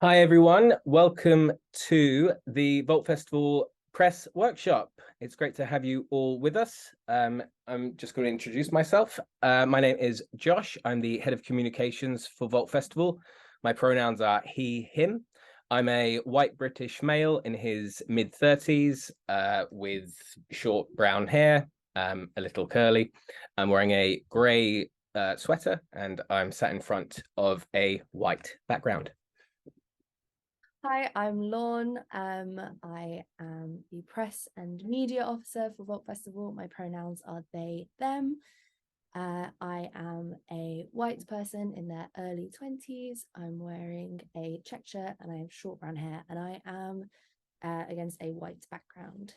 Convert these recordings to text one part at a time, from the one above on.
Hi, everyone. Welcome to the Vault Festival Press Workshop. It's great to have you all with us. I'm just going to introduce myself. My name is Josh. I'm the head of communications for Vault Festival. My pronouns are he, him. I'm a white British male in his mid-30s with short brown hair, a little curly. I'm wearing a grey sweater and I'm sat in front of a white background. Hi, I'm Lorn. I am the press and media officer for Vault Festival. My pronouns are they, them. I am a white person in their early 20s. I'm wearing a check shirt and I have short brown hair, and I am against a white background.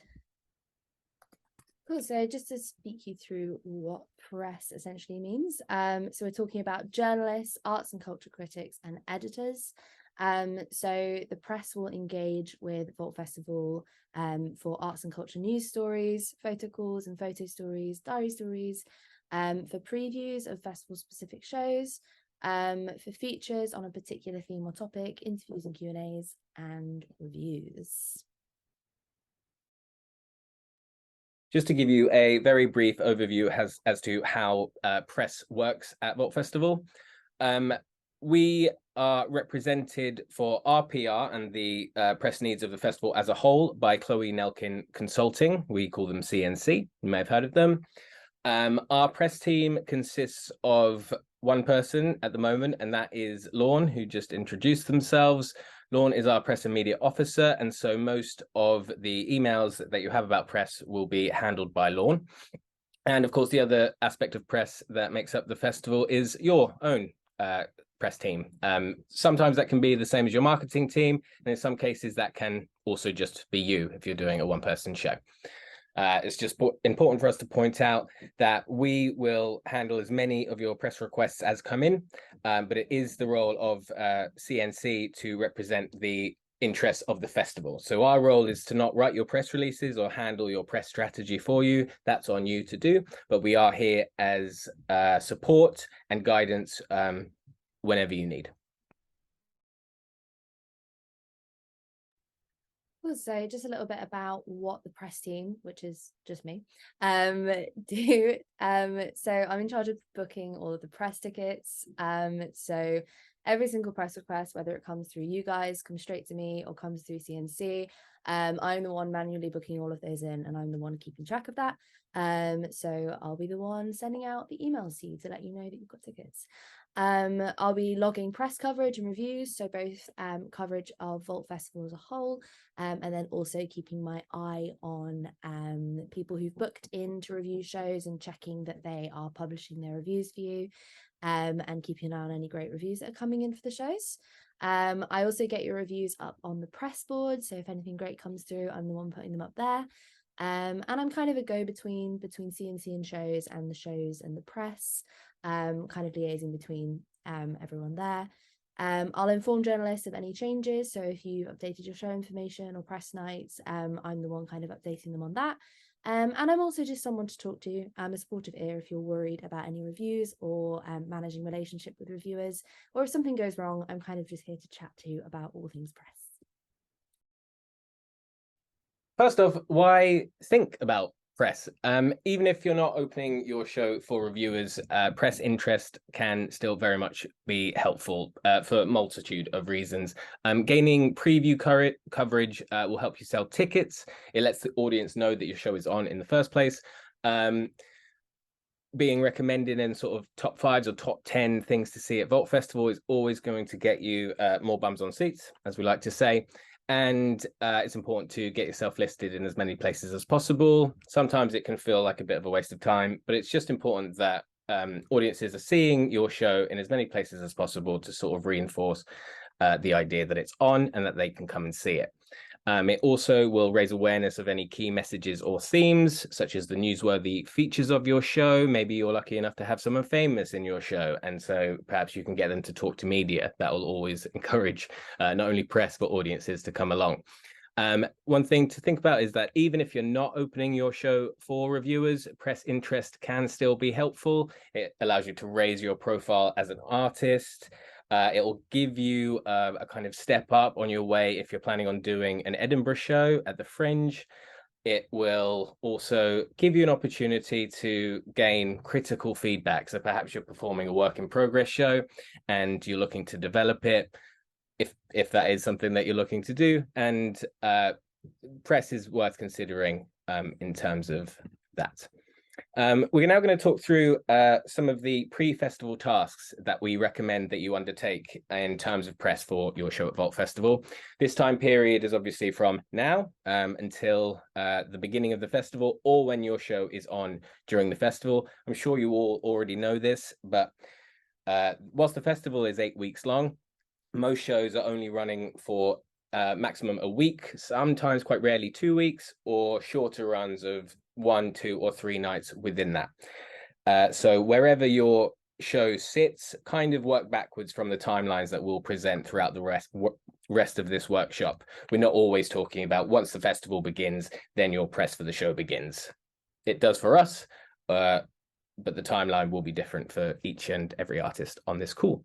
Cool. So just to speak you through what press essentially means. So we're talking about journalists, arts and culture critics, and editors. So the press will engage with Vault Festival for arts and culture news stories, photo calls and photo stories, diary stories, for previews of festival specific shows, for features on a particular theme or topic, interviews and Q&As, and reviews. Just to give you a very brief overview as to how press works at Vault Festival. We are represented for our PR and the press needs of the festival as a whole by Chloe Nelkin Consulting. We call them CNC. You may have heard of them. Our press team consists of one person at the moment, and that is Lorn, who just introduced themselves. Lorn is our press and media officer, and so most of the emails that you have about press will be handled by Lorn. And of course, the other aspect of press that makes up the festival is your own press team. Sometimes that can be the same as your marketing team, and in some cases that can also just be you if you're doing a one-person show. It's just important for us to point out that we will handle as many of your press requests as come in, but it is the role of CNC to represent the interests of the festival. So our role is to not write your press releases or handle your press strategy for you. That's on you to do, but we are here as support and guidance whenever you need. So just a little bit about what the press team, which is just me, do. So I'm in charge of booking all of the press tickets. So every single press request, whether it comes through you guys, comes straight to me, or comes through CNC, I'm the one manually booking all of those in, and I'm the one keeping track of that. So I'll be the one sending out the emails to you to let you know that you've got tickets. I'll be logging press coverage and reviews, so both coverage of Vault Festival as a whole, and then also keeping my eye on people who've booked in to review shows and checking that they are publishing their reviews for you, and keeping an eye on any great reviews that are coming in for the shows. I also get your reviews up on the press board, so if anything great comes through, I'm the one putting them up there. And I'm kind of a go-between between CNC and shows and the shows and the press, kind of liaising between everyone there. I'll inform journalists of any changes, so if you've updated your show information or press nights, I'm the one kind of updating them on that. And I'm also just someone to talk to. I'm a supportive ear if you're worried about any reviews or managing relationship with reviewers, or if something goes wrong, I'm kind of just here to chat to you about all things press. First off, why think about press? Even if you're not opening your show for reviewers, press interest can still very much be helpful for a multitude of reasons. Gaining preview coverage will help you sell tickets. It lets the audience know that your show is on in the first place. Being recommended in sort of top 5s or top 10 things to see at Vault Festival is always going to get you more bums on seats, as we like to say. And it's important to get yourself listed in as many places as possible. Sometimes it can feel like a bit of a waste of time, but it's just important that audiences are seeing your show in as many places as possible to sort of reinforce the idea that it's on and that they can come and see it. It also will raise awareness of any key messages or themes, such as the newsworthy features of your show. Maybe you're lucky enough to have someone famous in your show, and so perhaps you can get them to talk to media. That will always encourage not only press, but audiences to come along. One thing to think about is that even if you're not opening your show for reviewers, press interest can still be helpful. It allows you to raise your profile as an artist. It will give you a kind of step up on your way if you're planning on doing an Edinburgh show at the Fringe. It will also give you an opportunity to gain critical feedback. So perhaps you're performing a work in progress show and you're looking to develop it, if that is something that you're looking to do. And press is worth considering in terms of that. We're now going to talk through some of the pre-festival tasks that we recommend that you undertake in terms of press for your show at Vault Festival. This time period is obviously from now until the beginning of the festival, or when your show is on during the festival. I'm sure you all already know this, but whilst the festival is 8 weeks long, most shows are only running for maximum a week, sometimes quite rarely 2 weeks, or shorter runs of 1, 2, or 3 nights within that. So wherever your show sits, kind of work backwards from the timelines that we'll present throughout the rest of this workshop. We're not always talking about once the festival begins, then your press for the show begins. It does for us, but the timeline will be different for each and every artist on this call.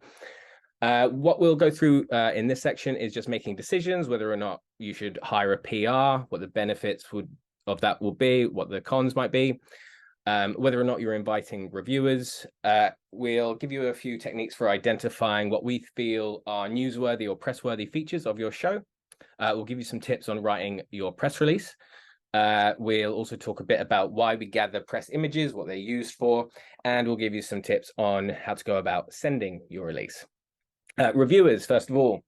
What we'll go through in this section is just making decisions, whether or not you should hire a PR, what the benefits of that will be, what the cons might be, whether or not you're inviting reviewers. We'll give you a few techniques for identifying what we feel are newsworthy or press-worthy features of your show. We'll give you some tips on writing your press release. We'll also talk a bit about why we gather press images, what they're used for, and we'll give you some tips on how to go about sending your release. Reviewers, first of all.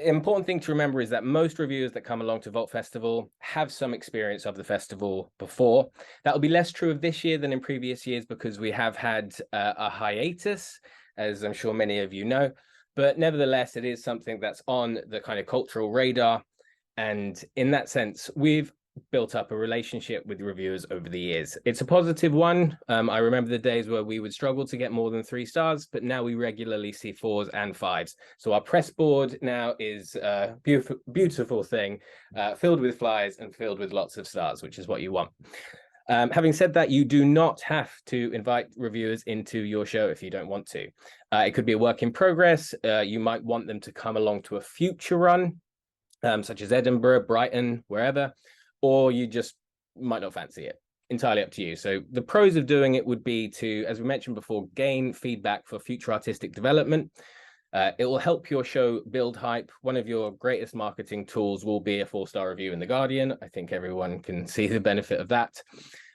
Important thing to remember is that most reviewers that come along to Vault Festival have some experience of the festival before. That will be less true of this year than in previous years because we have had a hiatus, as I'm sure many of you know. But nevertheless, it is something that's on the kind of cultural radar. And in that sense, we've built up a relationship with reviewers over the years. It's a positive one. I remember the days where we would struggle to get more than 3 stars, but now we regularly see 4s and 5s. So our press board now is a beautiful thing, filled with flyers and filled with lots of stars, which is what you want. Having said that, you do not have to invite reviewers into your show if you don't want to. It could be a work in progress. You might want them to come along to a future run, such as Edinburgh, Brighton, wherever, or you just might not fancy it. Entirely up to you. So the pros of doing it would be to, as we mentioned before, gain feedback for future artistic development. It will help your show build hype. One of your greatest marketing tools will be a 4-star review in The Guardian. I think everyone can see the benefit of that.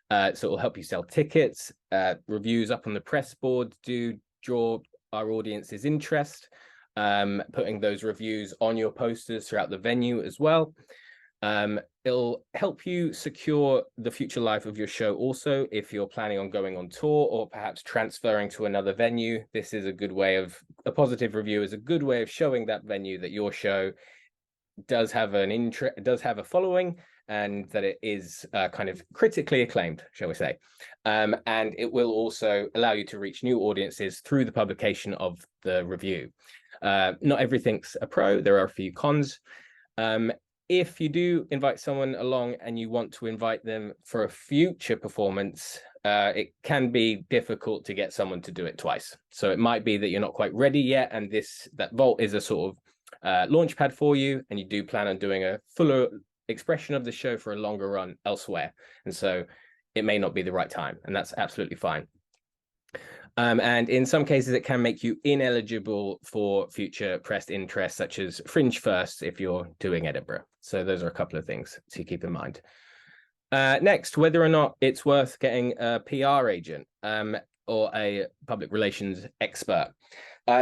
So it will help you sell tickets. Reviews up on the press board do draw our audience's interest. Putting those reviews on your posters throughout the venue as well. It'll help you secure the future life of your show also if you're planning on going on tour or perhaps transferring to another venue. This is a good way of, a positive review is a good way of showing that venue that your show does have a following and that it is kind of critically acclaimed, shall we say. And it will also allow you to reach new audiences through the publication of the review. Not everything's a pro, there are a few cons. If you do invite someone along and you want to invite them for a future performance, it can be difficult to get someone to do it twice. So it might be that you're not quite ready yet, and that Vault is a sort of launch pad for you, and you do plan on doing a fuller expression of the show for a longer run elsewhere. And so it may not be the right time, and that's absolutely fine. And in some cases, it can make you ineligible for future press interest, such as Fringe First, if you're doing Edinburgh. So those are a couple of things to keep in mind. Next, whether or not it's worth getting a PR agent or a public relations expert.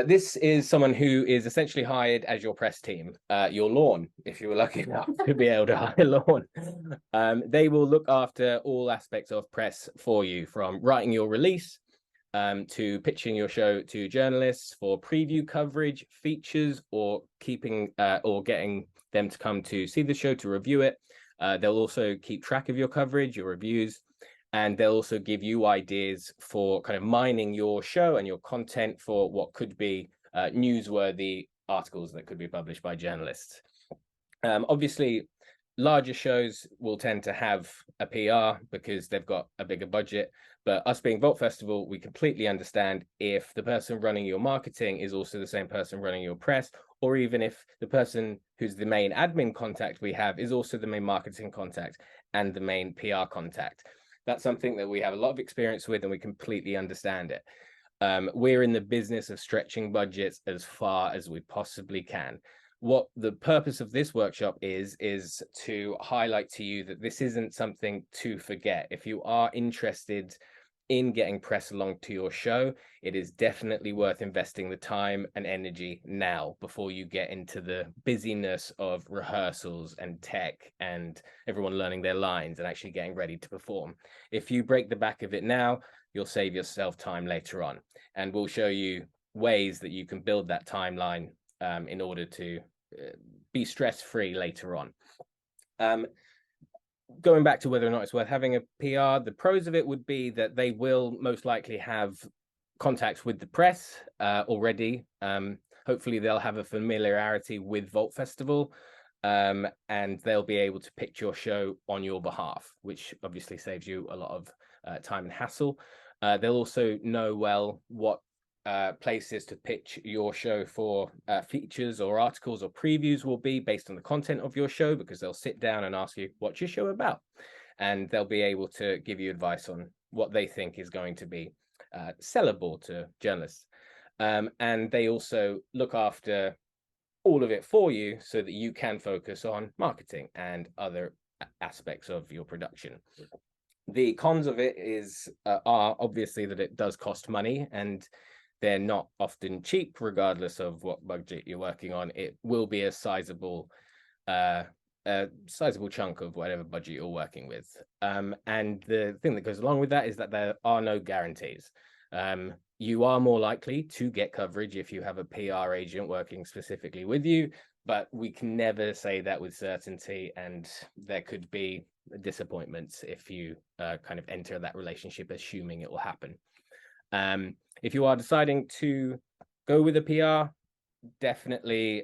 This is someone who is essentially hired as your press team, your Lorn, if you were lucky enough to be able to hire Lorn. They will look after all aspects of press for you, from writing your release, to pitching your show to journalists for preview coverage, features, or getting them to come to see the show to review it. They'll also keep track of your coverage, your reviews, and they'll also give you ideas for kind of mining your show and your content for what could be newsworthy articles that could be published by journalists. Obviously, larger shows will tend to have a PR because they've got a bigger budget. But us being Vault Festival, we completely understand if the person running your marketing is also the same person running your press, or even if the person who's the main admin contact we have is also the main marketing contact and the main PR contact. That's something that we have a lot of experience with, and we completely understand it. We're in the business of stretching budgets as far as we possibly can. What the purpose of this workshop is to highlight to you that this isn't something to forget. If you are interested in getting press along to your show, it is definitely worth investing the time and energy now before you get into the busyness of rehearsals and tech and everyone learning their lines and actually getting ready to perform. If you break the back of it now, you'll save yourself time later on. And we'll show you ways that you can build that timeline in order to be stress-free later on. Going back to whether or not it's worth having a PR, the pros of it would be that they will most likely have contacts with the press already. Hopefully they'll have a familiarity with Vault Festival, and they'll be able to pitch your show on your behalf, which obviously saves you a lot of time and hassle. They'll also know well what places to pitch your show for features or articles or previews will be based on the content of your show, because they'll sit down and ask you, what's your show about? And they'll be able to give you advice on what they think is going to be sellable to journalists. And they also look after all of it for you so that you can focus on marketing and other aspects of your production. The cons of it are obviously that it does cost money, and they're not often cheap, regardless of what budget you're working on. It will be a sizable chunk of whatever budget you're working with. And the thing that goes along with that is that there are no guarantees. You are more likely to get coverage if you have a PR agent working specifically with you, but we can never say that with certainty, and there could be disappointments if you kind of enter that relationship assuming it will happen. If you are deciding to go with a PR, definitely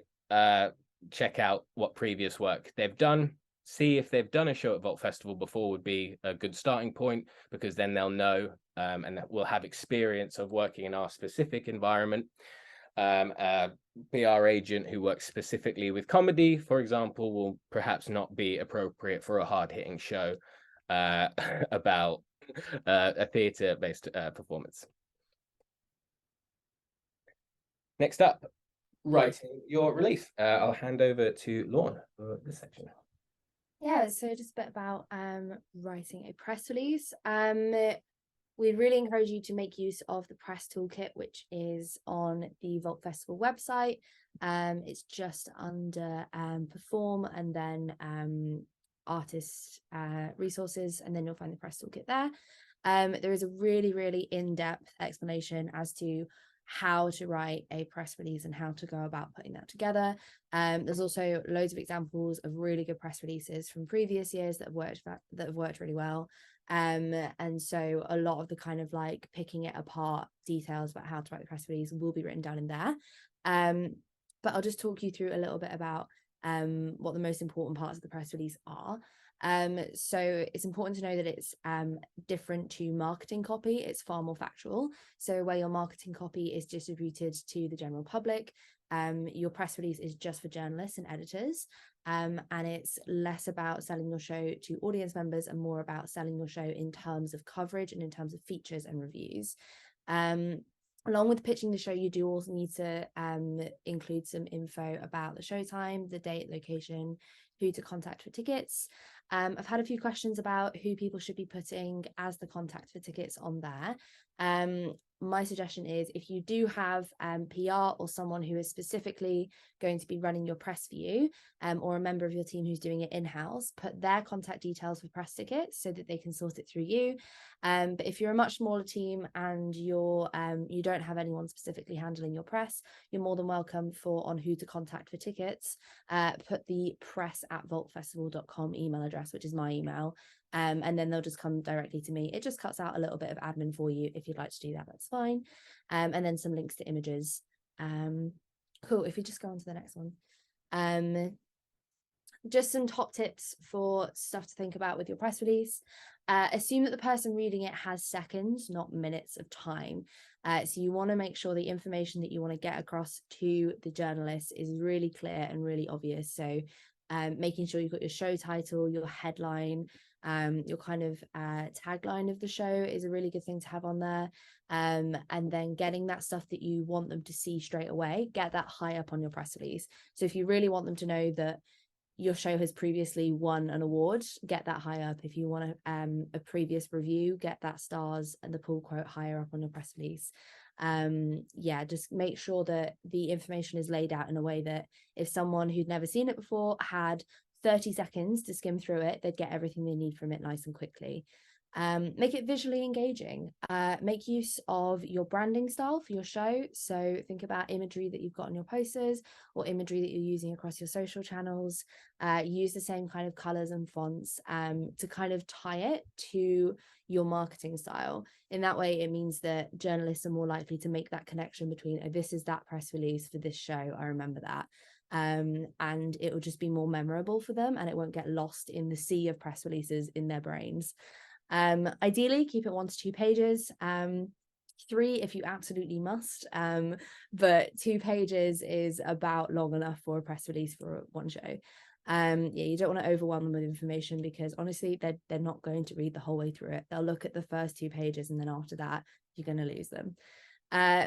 check out what previous work they've done. See if they've done a show at Vault Festival before would be a good starting point, because then they'll know and will have experience of working in our specific environment. A PR agent who works specifically with comedy, for example, will perhaps not be appropriate for a hard-hitting show about a theatre-based performance. Next up, writing your release. I'll hand over to Lorn for this section. Yeah, so just a bit about writing a press release. We'd really encourage you to make use of the press toolkit, which is on the Vault Festival website. It's just under perform and then artist resources, and then you'll find the press toolkit there. There is a really, really in-depth explanation as to how to write a press release and how to go about putting that together. There's also loads of examples of really good press releases from previous years that have worked really well. And so a lot of the kind of like picking it apart details about how to write the press release will be written down in there. But I'll just talk you through a little bit about what the most important parts of the press release are. So it's important to know that it's different to marketing copy. It's far more factual. So where your marketing copy is distributed to the general public, your press release is just for journalists and editors. And it's less about selling your show to audience members and more about selling your show in terms of coverage and in terms of features and reviews. Along with pitching the show, you do also need to include some info about the showtime, the date, location, who to contact for tickets. I've had a few questions about who people should be putting as the contact for tickets on there. My suggestion is, if you do have PR or someone who is specifically going to be running your press for you, or a member of your team who's doing it in-house, put their contact details for press tickets so that they can sort it through you. But if you're a much smaller team and you don't have anyone specifically handling your press, you're more than welcome on who to contact for tickets. Put the press@vaultfestival.com email address, which is my email. And then they'll just come directly to me. It just cuts out a little bit of admin for you. If you'd like to do that, that's fine. And then some links to images. Cool. If you just go on to the next one. just some top tips for stuff to think about with your press release. Assume that the person reading it has seconds, not minutes of time. So you want to make sure the information that you want to get across to the journalist is really clear and really obvious. So making sure you've got your show title, your headline, your kind of tagline of the show is a really good thing to have on there. And then getting that stuff that you want them to see straight away, get that high up on your press release. So if you really want them to know that your show has previously won an award, get that high up. If you want a previous review, get that stars and the pull quote higher up on your press release. Yeah, just make sure that the information is laid out in a way that if someone who'd never seen it before had 30 seconds to skim through it, they'd get everything they need from it nice and quickly. Make it visually engaging. Make use of your branding style for your show. So think about imagery that you've got on your posters or imagery that you're using across your social channels. Use the same kind of colors and fonts to kind of tie it to your marketing style. In that way, it means that journalists are more likely to make that connection between, oh, this is that press release for this show, I remember that. And it will just be more memorable for them, and it won't get lost in the sea of press releases in their brains. Ideally keep it 1 to 2 pages, 3 if you absolutely must, but 2 pages is about long enough for a press release for one show. Yeah, you don't want to overwhelm them with information, because honestly they're not going to read the whole way through it. They'll look at the first 2 pages, and then after that you're going to lose them.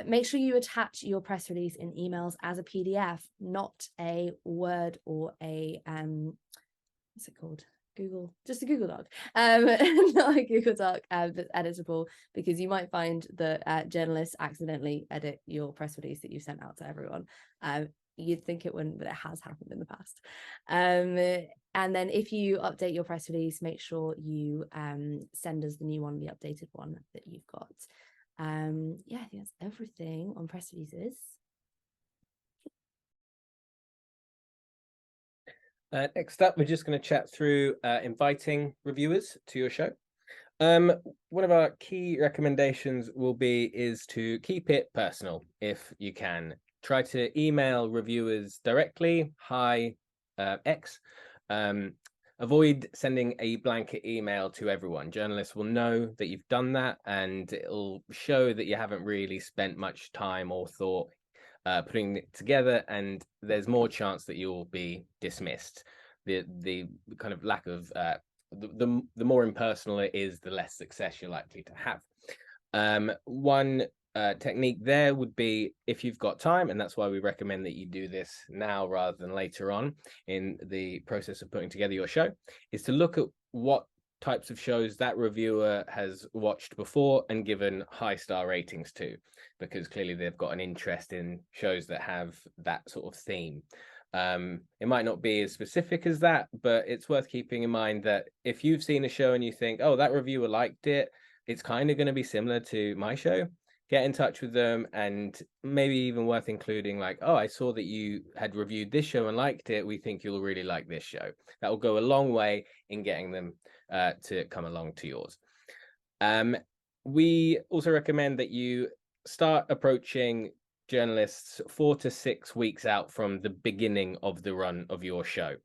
Make sure you attach your press release in emails as a PDF, not a Word or a what's it called, just a Google Doc, not a Google Doc that's editable, because you might find that journalists accidentally edit your press release that you sent out to everyone. You'd think it wouldn't, but it has happened in the past. And then if you update your press release, make sure you send us the new one, the updated one that you've got. Yeah, I think that's everything on press releases. Next up, we're just going to chat through inviting reviewers to your show. One of our key recommendations is to keep it personal if you can. Try to email reviewers directly, hi X. Avoid sending a blanket email to everyone. Journalists will know that you've done that, and it'll show that you haven't really spent much time or thought putting it together, and there's more chance that you'll be dismissed. The kind of lack of the more impersonal it is, the less success you're likely to have. One technique there would be, if you've got time, and that's why we recommend that you do this now rather than later on in the process of putting together your show, is to look at what types of shows that reviewer has watched before and given high star ratings to, because clearly they've got an interest in shows that have that sort of theme. It might not be as specific as that, but it's worth keeping in mind that if you've seen a show and you think, oh, that reviewer liked it, it's kind of going to be similar to my show. Get in touch with them, and maybe even worth including, like, oh, I saw that you had reviewed this show and liked it. We think you'll really like this show. That will go a long way in getting them to come along to yours. We also recommend that you start approaching journalists 4 to 6 weeks out from the beginning of the run of your show.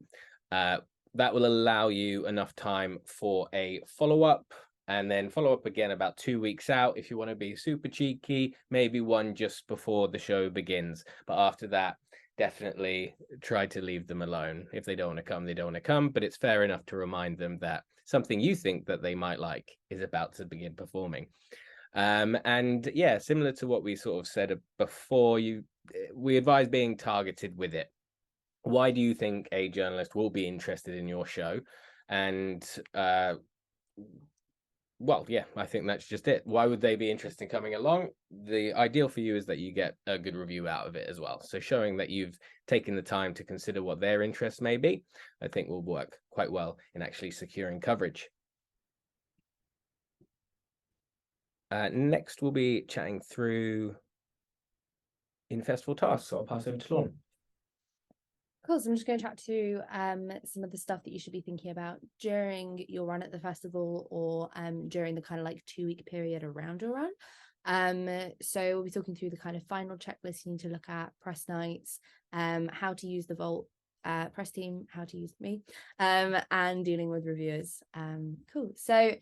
That will allow you enough time for a follow-up, and then follow up again about 2 weeks out if you want to be super cheeky, maybe one just before the show begins. But after that, definitely try to leave them alone. If they don't want to come, they don't want to come, but it's fair enough to remind them that something you think that they might like is about to begin performing. And yeah, similar to what we sort of said before, we advise being targeted with it. Why do you think a journalist will be interested in your show? And well, yeah, I think that's just it. Why would they be interested in coming along? The ideal for you is that you get a good review out of it as well. So showing that you've taken the time to consider what their interests may be, I think will work quite well in actually securing coverage. Next, we'll be chatting through in-festival tasks. So I'll pass over to Lorn. Cool. So I'm just going to chat to some of the stuff that you should be thinking about during your run at the festival, or during the kind of like 2-week period around your run. So we'll be talking through the kind of final checklist you need to look at, press nights, how to use the vault press team, how to use me, and dealing with reviewers. Cool. So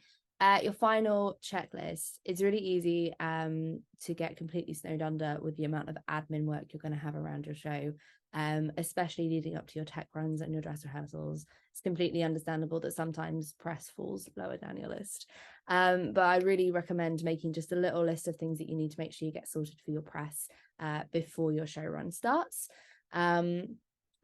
your final checklist is really easy to get completely snowed under with the amount of admin work you're going to have around your show, especially leading up to your tech runs and your dress rehearsals. It's completely understandable that sometimes press falls lower down your list. But I really recommend making just a little list of things that you need to make sure you get sorted for your press before your show run starts.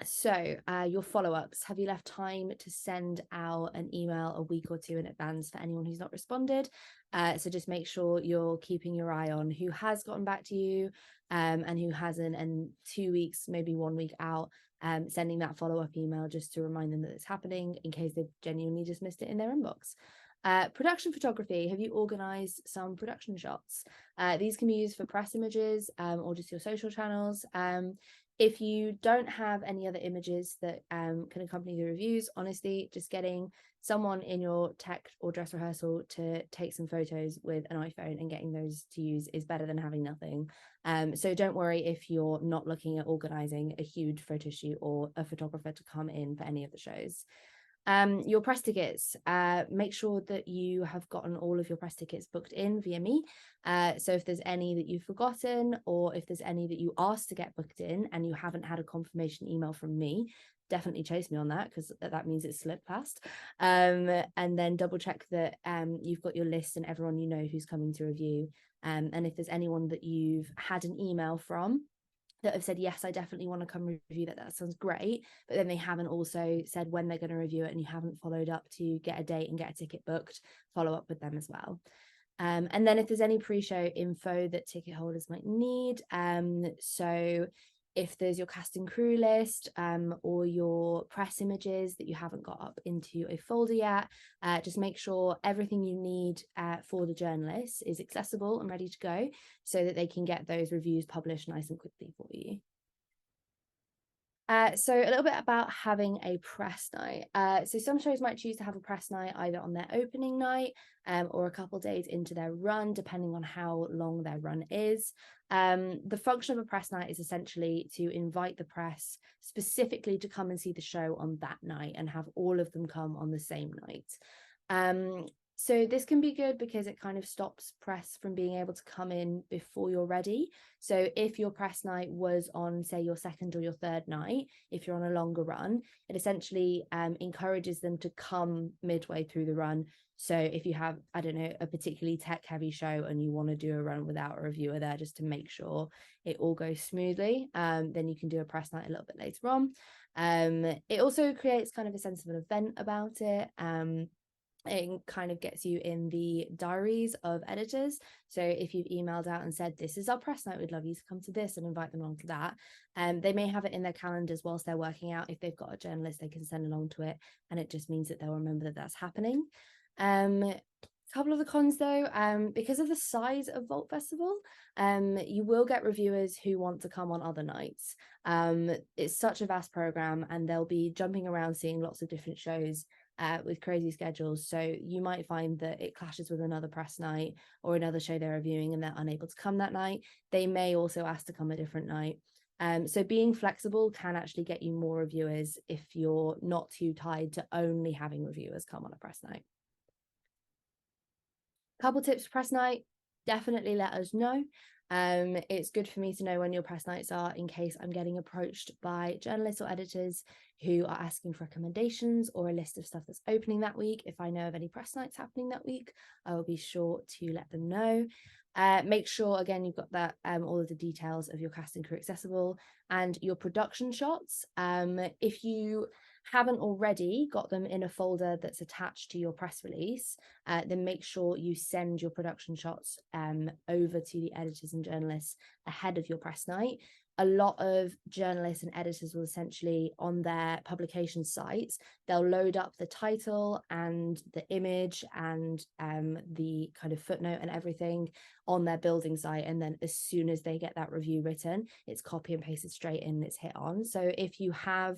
So your follow-ups, have you left time to send out an email a week or two in advance for anyone who's not responded? So just make sure you're keeping your eye on who has gotten back to you and who hasn't, and 2 weeks, maybe 1 week out, sending that follow-up email just to remind them that it's happening in case they've genuinely just missed it in their inbox. Production photography, have you organized some production shots? These can be used for press images or just your social channels. If you don't have any other images that can accompany the reviews, honestly, just getting someone in your tech or dress rehearsal to take some photos with an iPhone and getting those to use is better than having nothing. So don't worry if you're not looking at organizing a huge photo shoot or a photographer to come in for any of the shows. Your press tickets, make sure that you have gotten all of your press tickets booked in via me. So if there's any that you've forgotten, or if there's any that you asked to get booked in and you haven't had a confirmation email from me, definitely chase me on that, because that means it's slipped past. And then double check that you've got your list and everyone you know who's coming to review. And if there's anyone that you've had an email from that have said, yes, I definitely want to come review that sounds great, but then they haven't also said when they're going to review it and you haven't followed up to get a date and get a ticket booked, follow up with them as well. And then if there's any pre-show info that ticket holders might need, so if there's your cast and crew list or your press images that you haven't got up into a folder yet, just make sure everything you need for the journalists is accessible and ready to go so that they can get those reviews published nice and quickly for you. So a little bit about having a press night. So some shows might choose to have a press night either on their opening night or a couple days into their run, depending on how long their run is. The function of a press night is essentially to invite the press specifically to come and see the show on that night and have all of them come on the same night. So this can be good because it kind of stops press from being able to come in before you're ready. So if your press night was on, say, your second or your third night, if you're on a longer run, it essentially encourages them to come midway through the run. So if you have, I don't know, a particularly tech heavy show and you want to do a run without a reviewer there just to make sure it all goes smoothly, then you can do a press night a little bit later on. It also creates kind of a sense of an event about it. It kind of gets you in the diaries of editors. So if you've emailed out and said, this is our press night, we'd love you to come to this, and invite them along to that, they may have it in their calendars whilst they're working out. If they've got a journalist, they can send along to it, and it just means that they'll remember that that's happening. Couple of the cons though, because of the size of Vault Festival, you will get reviewers who want to come on other nights. It's such a vast program and they'll be jumping around seeing lots of different shows with crazy schedules. So you might find that it clashes with another press night or another show they're reviewing and they're unable to come that night. They may also ask to come a different night. So being flexible can actually get you more reviewers if you're not too tied to only having reviewers come on a press night. Couple tips for press night, definitely let us know. It's good for me to know when your press nights are in case I'm getting approached by journalists or editors who are asking for recommendations or a list of stuff that's opening that week. If I know of any press nights happening that week, I will be sure to let them know. Make sure, again, you've got that all of the details of your cast and crew accessible and your production shots. If you haven't already got them in a folder that's attached to your press release, then make sure you send your production shots over to the editors and journalists ahead of your press night. A lot of journalists and editors will essentially, on their publication sites, they'll load up the title and the image and the kind of footnote and everything on their building site. And then as soon as they get that review written, it's copy and pasted straight in and it's hit on. So if you have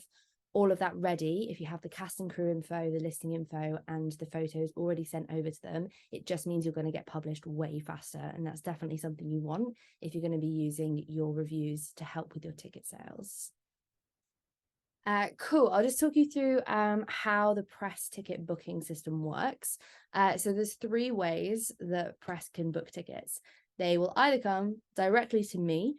all of that ready, if you have the cast and crew info, the listing info, and the photos already sent over to them, it just means you're going to get published way faster. And that's definitely something you want if you're going to be using your reviews to help with your ticket sales. Cool. I'll just talk you through how the press ticket booking system works. So there's 3 ways that press can book tickets. They will either come directly to me.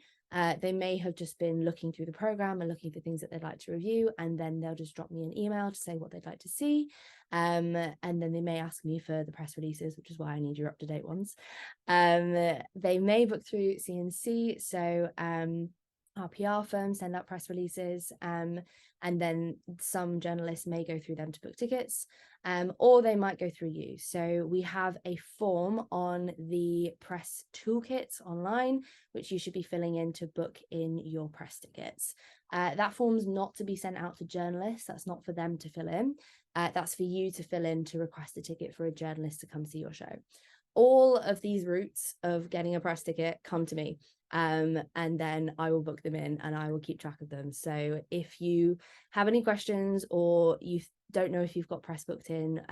They may have just been looking through the program and looking for things that they'd like to review, and then they'll just drop me an email to say what they'd like to see. And then they may ask me for the press releases, which is why I need your up-to-date ones. They may book through CNC, so our PR firms send out press releases, and then some journalists may go through them to book tickets, or they might go through you. So we have a form on the press toolkits online, which you should be filling in to book in your press tickets. That form's not to be sent out to journalists. That's not for them to fill in. That's for you to fill in to request a ticket for a journalist to come see your show. All of these routes of getting a press ticket come to me. And then I will book them in and I will keep track of them. So if you have any questions or you don't know if you've got press booked in,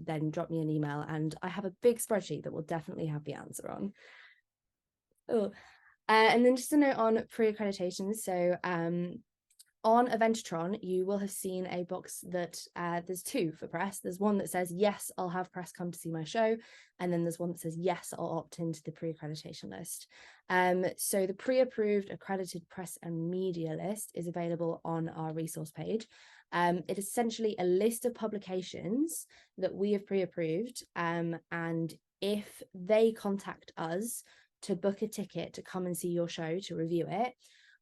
then drop me an email and I have a big spreadsheet that will definitely have the answer on. Oh, and then just a note on pre-accreditation. So on Eventatron, you will have seen a box that there's 2 for press. There's one that says, yes, I'll have press come to see my show. And then there's one that says, yes, I'll opt into the pre-accreditation list. So the pre-approved accredited press and media list is available on our resource page. It is essentially a list of publications that we have pre-approved. And if they contact us to book a ticket to come and see your show, to review it,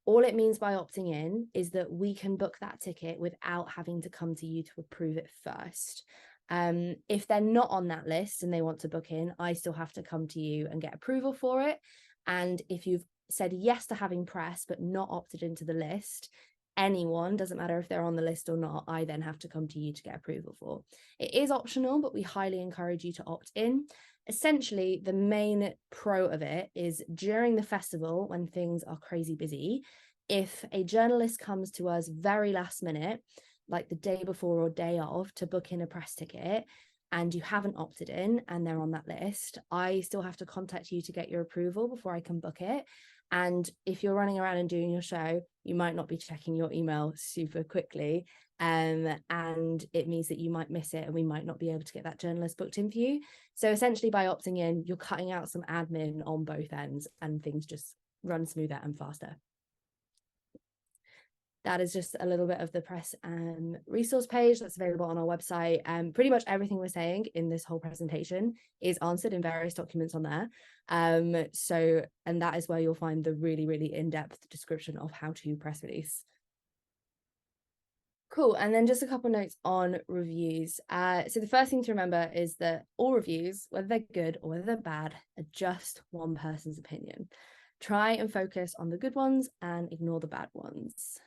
all it means by opting in is that we can book that ticket without having to come to you to approve it first. If they're not on that list and they want to book in, I still have to come to you and get approval for it. And if you've said yes to having press but not opted into the list, anyone, doesn't matter if they're on the list or not, I then have to come to you to get approval for. It is optional, but we highly encourage you to opt in. Essentially, the main pro of it is during the festival, when things are crazy busy, if a journalist comes to us very last minute, like the day before or day of, to book in a press ticket, and you haven't opted in and they're on that list, I still have to contact you to get your approval before I can book it. And if you're running around and doing your show, you might not be checking your email super quickly. And it means that you might miss it and we might not be able to get that journalist booked in for you. So essentially by opting in, you're cutting out some admin on both ends and things just run smoother and faster. That is just a little bit of the press resource page that's available on our website. Pretty much everything we're saying in this whole presentation is answered in various documents on there. And that is where you'll find the really, really in-depth description of how to press release. Cool. And then just a couple notes on reviews. So the first thing to remember is that all reviews, whether they're good or whether they're bad, are just one person's opinion. Try and focus on the good ones and ignore the bad ones.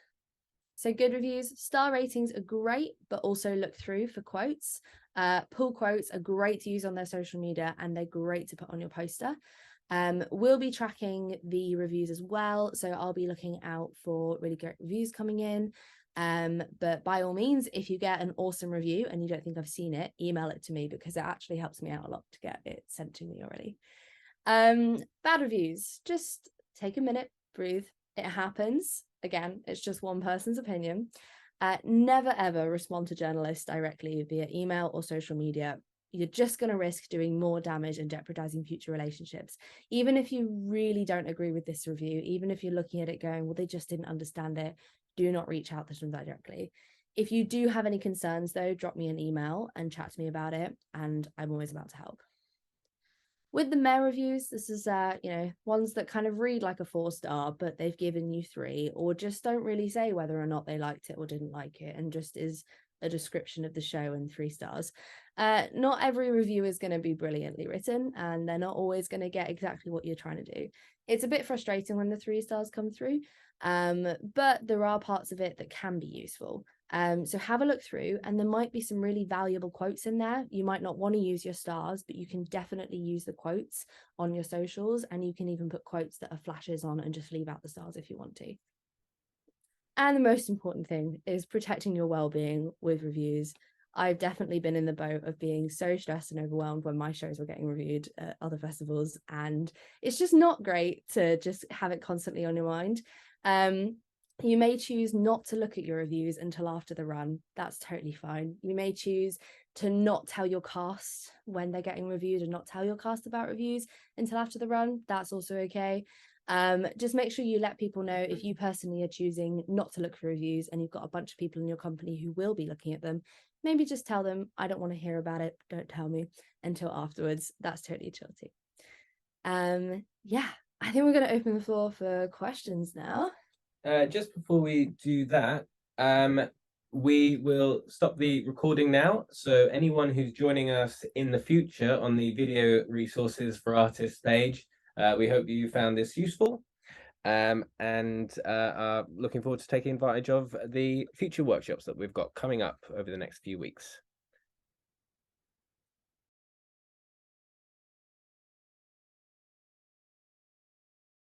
So good reviews, star ratings are great, but also look through for quotes. Pull quotes are great to use on their social media and they're great to put on your poster. We'll be tracking the reviews as well. So I'll be looking out for really great reviews coming in. But by all means, if you get an awesome review and you don't think I've seen it, email it to me because it actually helps me out a lot to get it sent to me already. Bad reviews, just take a minute, breathe. It happens. Again, it's just one person's opinion. Never ever respond to journalists directly via email or social media. You're just going to risk doing more damage and jeopardizing future relationships. Even if you really don't agree with this review, even if you're looking at it going, well, they just didn't understand it, do not reach out to them directly. If you do have any concerns, though, drop me an email and chat to me about it, and I'm always about to help. With the mail reviews, this is, ones that kind of read like a 4-star, but they've given you 3, or just don't really say whether or not they liked it or didn't like it, and just is a description of the show and 3 stars. Not every review is going to be brilliantly written, and they're not always going to get exactly what you're trying to do. It's a bit frustrating when the 3 stars come through, but there are parts of it that can be useful. So have a look through, and there might be some really valuable quotes in there. You might not want to use your stars, but you can definitely use the quotes on your socials, and you can even put quotes that are flashes on and just leave out the stars if you want to. And the most important thing is protecting your well-being with reviews. I've definitely been in the boat of being so stressed and overwhelmed when my shows were getting reviewed at other festivals, and it's just not great to just have it constantly on your mind. You may choose not to look at your reviews until after the run. That's totally fine. You may choose to not tell your cast when they're getting reviewed and not tell your cast about reviews until after the run. That's also okay. Just make sure you let people know if you personally are choosing not to look for reviews and you've got a bunch of people in your company who will be looking at them. Maybe just tell them, I don't want to hear about it. Don't tell me until afterwards. That's totally chill too. Yeah, I think we're going to open the floor for questions now. Just before we do that, we will stop the recording now. So anyone who's joining us in the future on the video resources for artists page, we hope you found this useful, and are looking forward to taking advantage of the future workshops that we've got coming up over the next few weeks.